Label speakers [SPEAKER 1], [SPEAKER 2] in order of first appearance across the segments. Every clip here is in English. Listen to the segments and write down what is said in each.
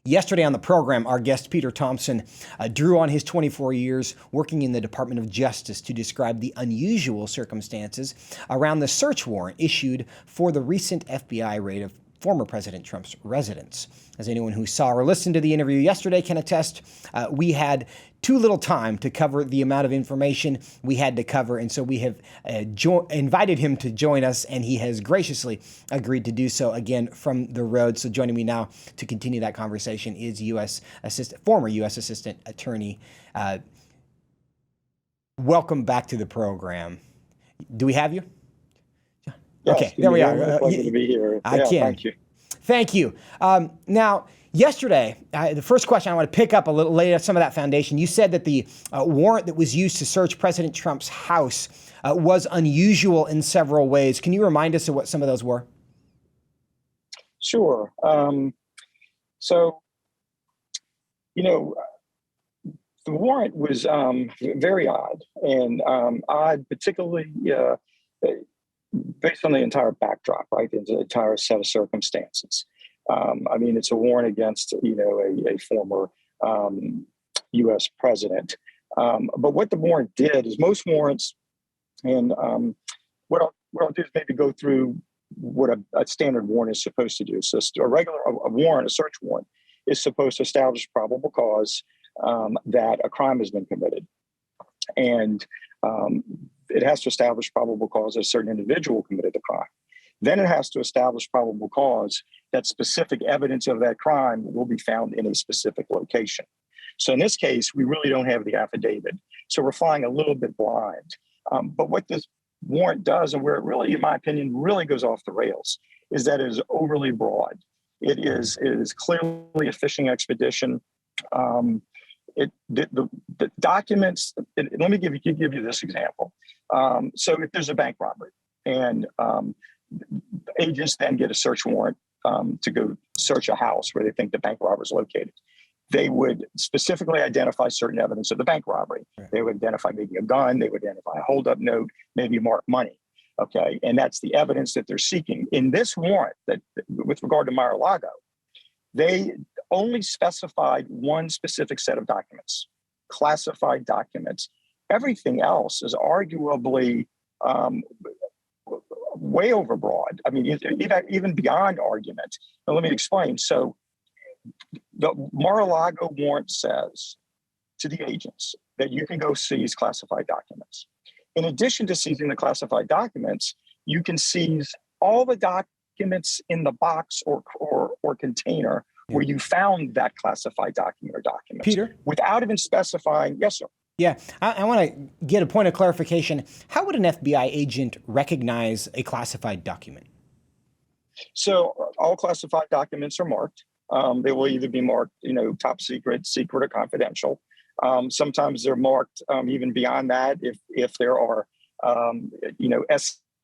[SPEAKER 1] Yesterday on the program, our guest Peter Thomson drew on his 24 years working in the Department of Justice to describe the unusual circumstances around the search warrant issued for the recent FBI raid of former President Trump's residence. As anyone who saw or listened to the interview yesterday can attest, we had too little time to cover the amount of information we had to cover, and so we have invited him to join us, and he has graciously agreed to do so again from the road. So joining me now to continue that conversation is former U.S. Assistant Attorney. Welcome back to the program. Do we have you?
[SPEAKER 2] Yes,
[SPEAKER 1] okay, there we are.
[SPEAKER 2] Pleasure to be here.
[SPEAKER 1] I can.
[SPEAKER 2] Thank you.
[SPEAKER 1] Now, yesterday, the first question I want to pick up a little, lay some of that foundation. You said that the warrant that was used to search President Trump's house was unusual in several ways. Can you remind us of what some of those were?
[SPEAKER 2] Sure. The warrant was very odd, and odd particularly based on the entire backdrop, right? The entire set of circumstances. It's a warrant against, a former U.S. president. But what the warrant did is most warrants, and what I'll do is maybe go through what a standard warrant is supposed to do. So a warrant, a search warrant, is supposed to establish probable cause that a crime has been committed. And it has to establish probable cause that a certain individual committed the crime. Then it has to establish probable cause that specific evidence of that crime will be found in a specific location. So in this case, we really don't have the affidavit. So we're flying a little bit blind. But what this warrant does, and where it really, in my opinion, really goes off the rails, is that it is overly broad. It is clearly a fishing expedition. The documents, let me give you this example. So if there's a bank robbery and agents then get a search warrant to go search a house where they think the bank robber is located, they would specifically identify certain evidence of the bank robbery. Right. They would identify maybe a gun, they would identify a holdup note, maybe marked money. Okay, and that's the evidence that they're seeking. In this warrant, that with regard to Mar-A-Lago, they only specified one specific set of documents, classified documents. Everything else is arguably way overbroad. I mean, even beyond argument. Now, let me explain. So the Mar-A-Lago warrant says to the agents that you can go seize classified documents. In addition to seizing the classified documents, you can seize all the documents in the box or container where you found that classified document or documents.
[SPEAKER 1] Peter?
[SPEAKER 2] Without even specifying, yes, sir.
[SPEAKER 1] Yeah, I want to get a point of clarification. How would an FBI agent recognize a classified document?
[SPEAKER 2] So all classified documents are marked. They will either be marked, top secret, secret, or confidential. Sometimes they're marked even beyond that if there are,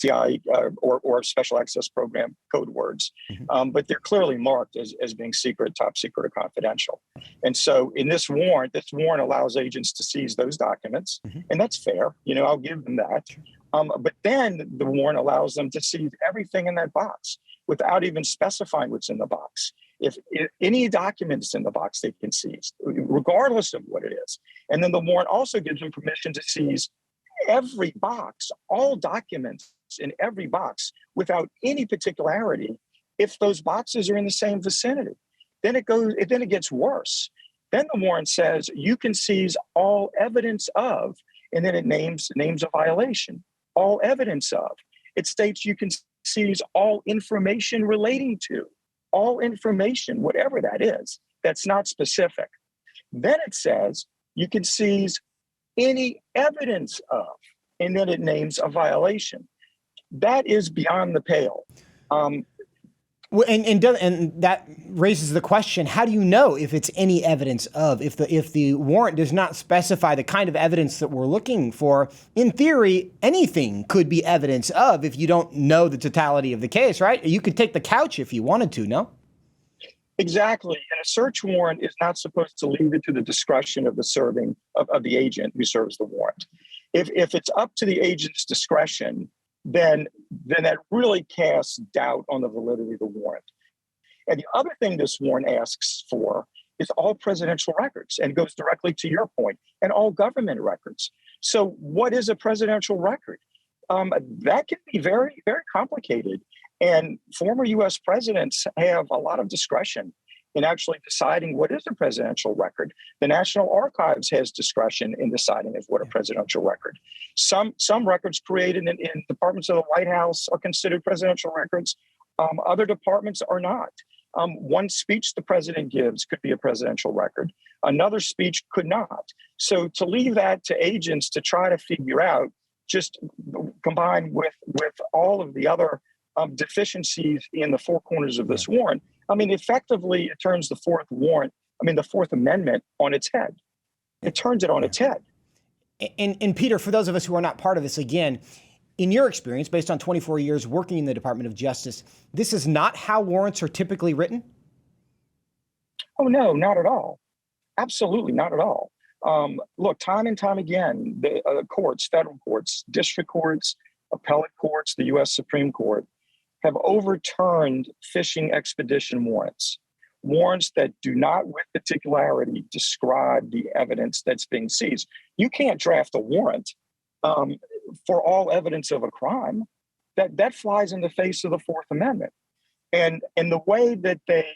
[SPEAKER 2] SCI or special access program code words. But they're clearly marked as being secret, top secret, or confidential. And so in this warrant allows agents to seize those documents, and that's fair. I'll give them that. But then the warrant allows them to seize everything in that box without even specifying what's in the box. If any documents in the box, they can seize, regardless of what it is. And then the warrant also gives them permission to seize every box, all documents in every box without any particularity if those boxes are in the same vicinity. Then it gets worse. Then the warrant says you can seize all evidence of, and then it names a violation. All evidence of. It states you can seize all information relating to, all information, whatever that is, that's not specific. Then it says you can seize any evidence of, and then it names a violation. That is beyond the pale.
[SPEAKER 1] And that raises the question: how do you know if it's any evidence of? If the warrant does not specify the kind of evidence that we're looking for, in theory, anything could be evidence of. If you don't know the totality of the case, right? You could take the couch if you wanted to. No.
[SPEAKER 2] Exactly. And a search warrant is not supposed to leave it to the discretion of the agent who serves the warrant. If it's up to the agent's discretion, then that really casts doubt on the validity of the warrant. And the other thing this warrant asks for is all presidential records, and goes directly to your point, and all government records. So what is a presidential record? That can be very, very complicated. And former U.S. presidents have a lot of discretion in actually deciding what is a presidential record. The National Archives has discretion in deciding what a presidential record. Some records created in departments of the White House are considered presidential records. Other departments are not. One speech the president gives could be a presidential record. Another speech could not. So to leave that to agents to try to figure out, just combined with all of the other deficiencies in the four corners of this warrant, I mean, effectively, it turns the Fourth Amendment on its head. It turns it on its head.
[SPEAKER 1] And Peter, for those of us who are not part of this, again, in your experience, based on 24 years working in the Department of Justice, this is not how warrants are typically written?
[SPEAKER 2] Oh, no, not at all. Absolutely not at all. Look, time and time again, the courts, federal courts, district courts, appellate courts, the U.S. Supreme Court have overturned fishing expedition warrants that do not with particularity describe the evidence that's being seized. You can't draft a warrant for all evidence of a crime. That flies in the face of the Fourth Amendment. And the way that they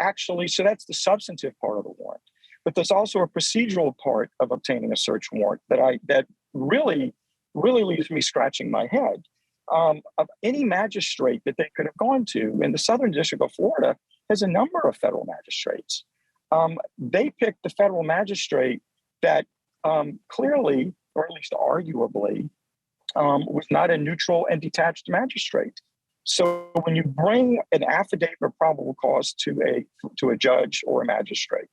[SPEAKER 2] actually, so that's the substantive part of the warrant. But there's also a procedural part of obtaining a search warrant that really leaves me scratching my head. Of any magistrate that they could have gone to, in the Southern District of Florida has a number of federal magistrates. They picked the federal magistrate that clearly, or at least arguably, was not a neutral and detached magistrate. So when you bring an affidavit of probable cause to a judge or a magistrate,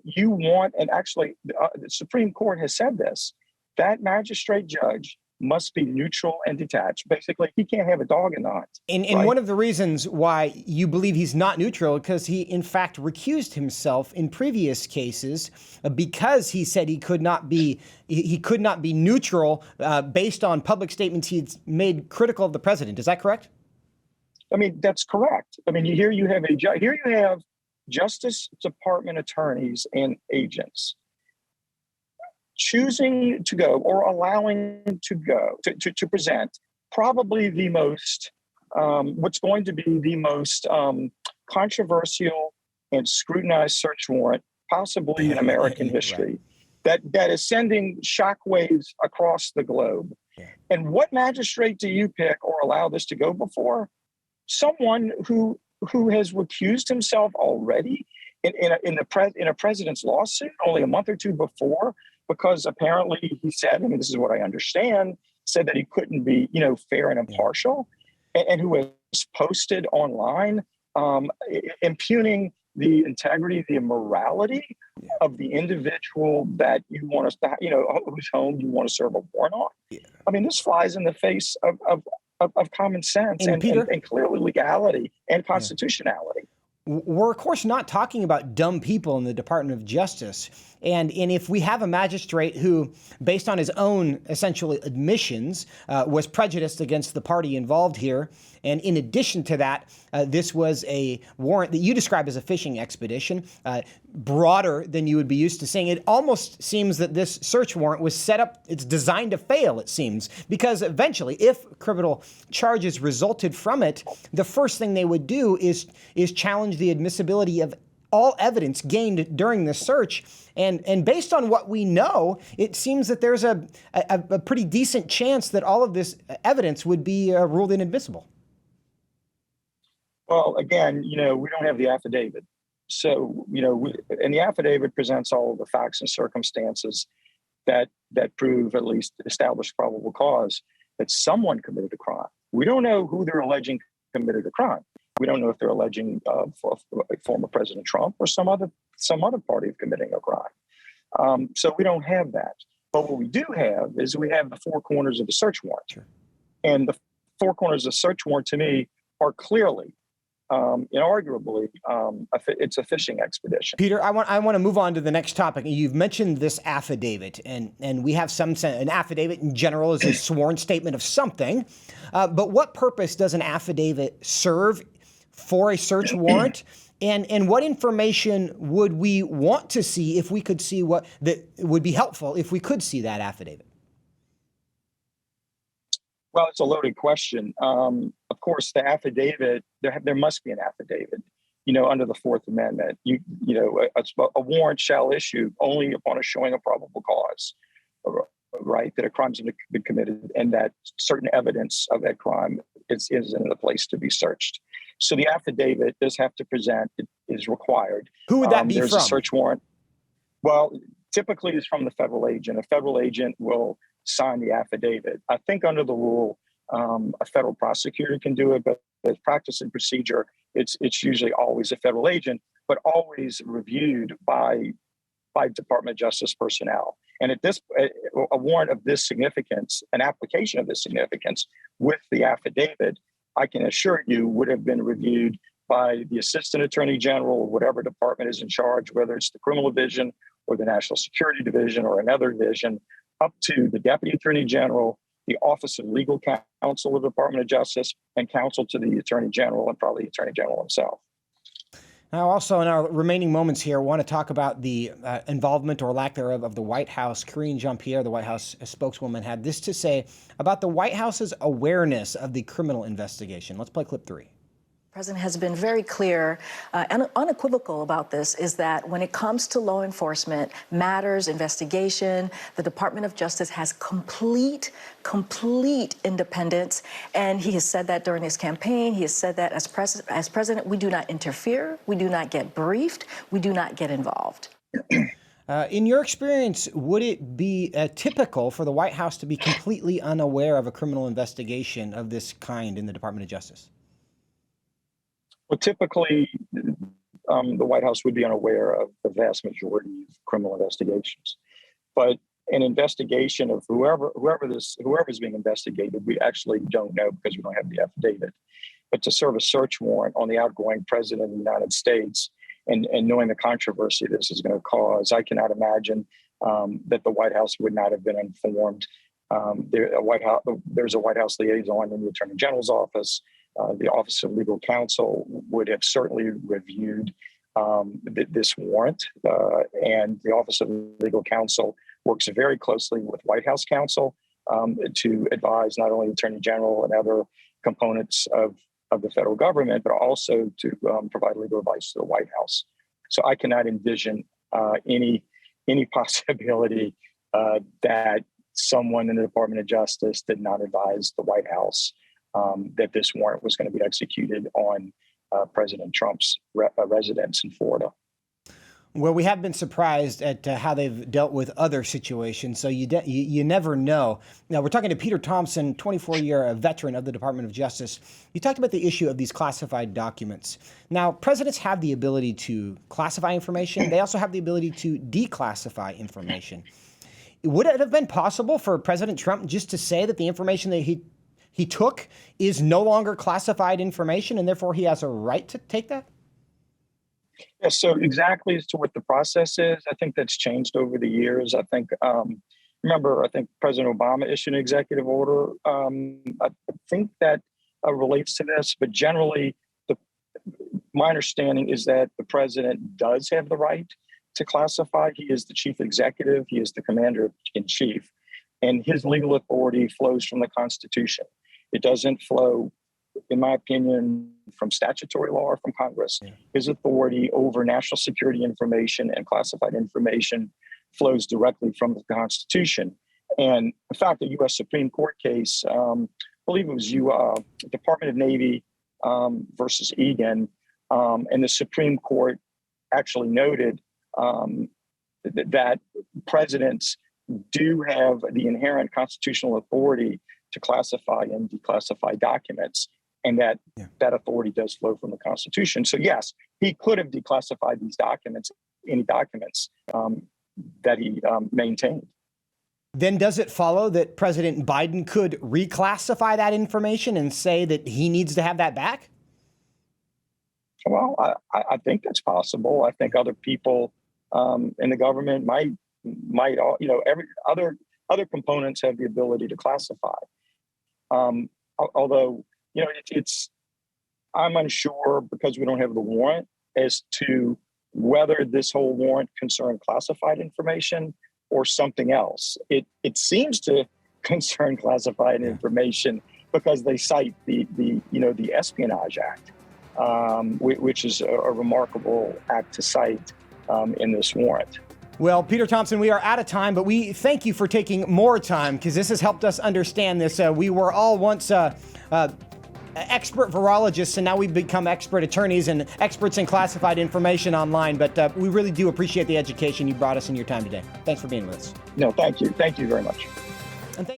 [SPEAKER 2] you want, and actually the Supreme Court has said this, that magistrate judge must be neutral and detached. Basically, he can't have a dog in the hunt.
[SPEAKER 1] And
[SPEAKER 2] right?
[SPEAKER 1] One of the reasons why you believe he's not neutral, because he in fact recused himself in previous cases because he said he could not be neutral based on public statements he'd made critical of the president. Is that correct?
[SPEAKER 2] I mean, that's correct. I mean, here you have Justice Department attorneys and agents choosing to go or allowing to go to present probably the most what's going to be the most controversial and scrutinized search warrant possibly in American history, that is sending shockwaves across the globe. And what magistrate do you pick or allow this to go before? Someone who has recused himself already in a president's lawsuit only a month or two before, because apparently he said, I mean, this is what I understand, said that he couldn't be, fair and impartial, and who has posted online impugning the integrity, the morality of the individual that you want to, whose home you want to serve a warrant on. I mean, this flies in the face of common sense and clearly legality and constitutionality.
[SPEAKER 1] We're, of course, not talking about dumb people in the Department of Justice. And if we have a magistrate who, based on his own essentially admissions, was prejudiced against the party involved here, and in addition to that, this was a warrant that you describe as a fishing expedition, broader than you would be used to seeing. It almost seems that this search warrant was set up, it's designed to fail, it seems, because eventually, if criminal charges resulted from it, the first thing they would do is challenge the admissibility of all evidence gained during the search. And based on what we know, it seems that there's a pretty decent chance that all of this evidence would be ruled inadmissible.
[SPEAKER 2] Well, again, we don't have the affidavit. So, and the affidavit presents all of the facts and circumstances that prove, at least establish probable cause that someone committed a crime. We don't know who they're alleging committed a crime. We don't know if they're alleging former President Trump or some other party of committing a crime. So we don't have that. But what we do have is we have the four corners of the search warrant. Sure. And the four corners of the search warrant, to me, are clearly, inarguably, it's a fishing expedition.
[SPEAKER 1] Peter, I want to move on to the next topic. You've mentioned this affidavit, and we have an affidavit in general is a sworn statement of something. But what purpose does an affidavit serve for a search warrant? And what information would we want to see if we could see what that would be helpful if we could see that affidavit?
[SPEAKER 2] Well, it's a loaded question. Of course, the affidavit, there must be an affidavit, under the Fourth Amendment. A warrant shall issue only upon a showing of probable cause, right, that a crime's been committed and that certain evidence of that crime is in a place to be searched. So the affidavit does have to present, it is required.
[SPEAKER 1] Who would that be
[SPEAKER 2] there's
[SPEAKER 1] from?
[SPEAKER 2] A search warrant. Well, typically it's from the federal agent. A federal agent will sign the affidavit. I think under the rule, a federal prosecutor can do it, but as practice and procedure, it's usually always a federal agent, but always reviewed by Department of Justice personnel. And at this, a warrant of this significance, an application of this significance with the affidavit, I can assure you would have been reviewed by the Assistant Attorney General, whatever department is in charge, whether it's the Criminal Division or the National Security Division or another division, up to the Deputy Attorney General, the Office of Legal Counsel of the Department of Justice, and counsel to the Attorney General and probably the Attorney General himself.
[SPEAKER 1] Now, also in our remaining moments here, I want to talk about the involvement or lack thereof of the White House. Karine Jean-Pierre, the White House spokeswoman, had this to say about the White House's awareness of the criminal investigation. Let's play clip 3.
[SPEAKER 3] The president has been very clear and unequivocal about this, is that when it comes to law enforcement matters, investigation, the Department of Justice has complete independence. And he has said that during his campaign. He has said that as president, we do not interfere. We do not get briefed. We do not get involved.
[SPEAKER 1] In your experience, would it be typical for the White House to be completely unaware of a criminal investigation of this kind in the Department of Justice?
[SPEAKER 2] Well, typically, the White House would be unaware of the vast majority of criminal investigations. But an investigation of whoever's being investigated, we actually don't know because we don't have the affidavit. But to serve a search warrant on the outgoing president of the United States and knowing the controversy this is going to cause, I cannot imagine that the White House would not have been informed. There's a White House liaison in the Attorney General's office. The Office of Legal Counsel would have certainly reviewed this warrant, and the Office of Legal Counsel works very closely with White House counsel to advise not only the Attorney General and other components of the federal government, but also to provide legal advice to the White House. So I cannot envision any possibility that someone in the Department of Justice did not advise the White House that this warrant was going to be executed on President Trump's residence in Florida.
[SPEAKER 1] Well, we have been surprised at how they've dealt with other situations, so you never know. Now, we're talking to Peter Thomson, 24-year veteran of the Department of Justice. You talked about the issue of these classified documents. Now, presidents have the ability to classify information. They also have the ability to declassify information. Would it have been possible for President Trump just to say that the information that he took is no longer classified information and therefore he has a right to take that?
[SPEAKER 2] Yeah, so exactly as to what the process is, I think that's changed over the years. I think, I think President Obama issued an executive order. I think that relates to this, but generally, my understanding is that the president does have the right to classify. He is the chief executive. He is the commander in chief, and his legal authority flows from the Constitution. It doesn't flow, in my opinion, from statutory law or from Congress. Yeah. His authority over national security information and classified information flows directly from the Constitution. And in fact, the U.S. Supreme Court case, I believe it was Department of Navy versus Egan, and the Supreme Court actually noted that presidents do have the inherent constitutional authority to classify and declassify documents, and that authority does flow from the Constitution. So yes, he could have declassified these documents, any documents that he maintained.
[SPEAKER 1] Then does it follow that President Biden could reclassify that information and say that he needs to have that back?
[SPEAKER 2] Well, I think that's possible. I think other people in the government might, every other components have the ability to classify. Although, it's I'm unsure, because we don't have the warrant, as to whether this whole warrant concerned classified information or something else. It seems to concern classified information because they cite the Espionage Act, which is a remarkable act to cite in this warrant.
[SPEAKER 1] Well, Peter Thomson, we are out of time, but we thank you for taking more time because this has helped us understand this. We were all once expert virologists, and now we've become expert attorneys and experts in classified information online. But we really do appreciate the education you brought us in your time today. Thanks for being with us.
[SPEAKER 2] No, thank you. Thank you very much.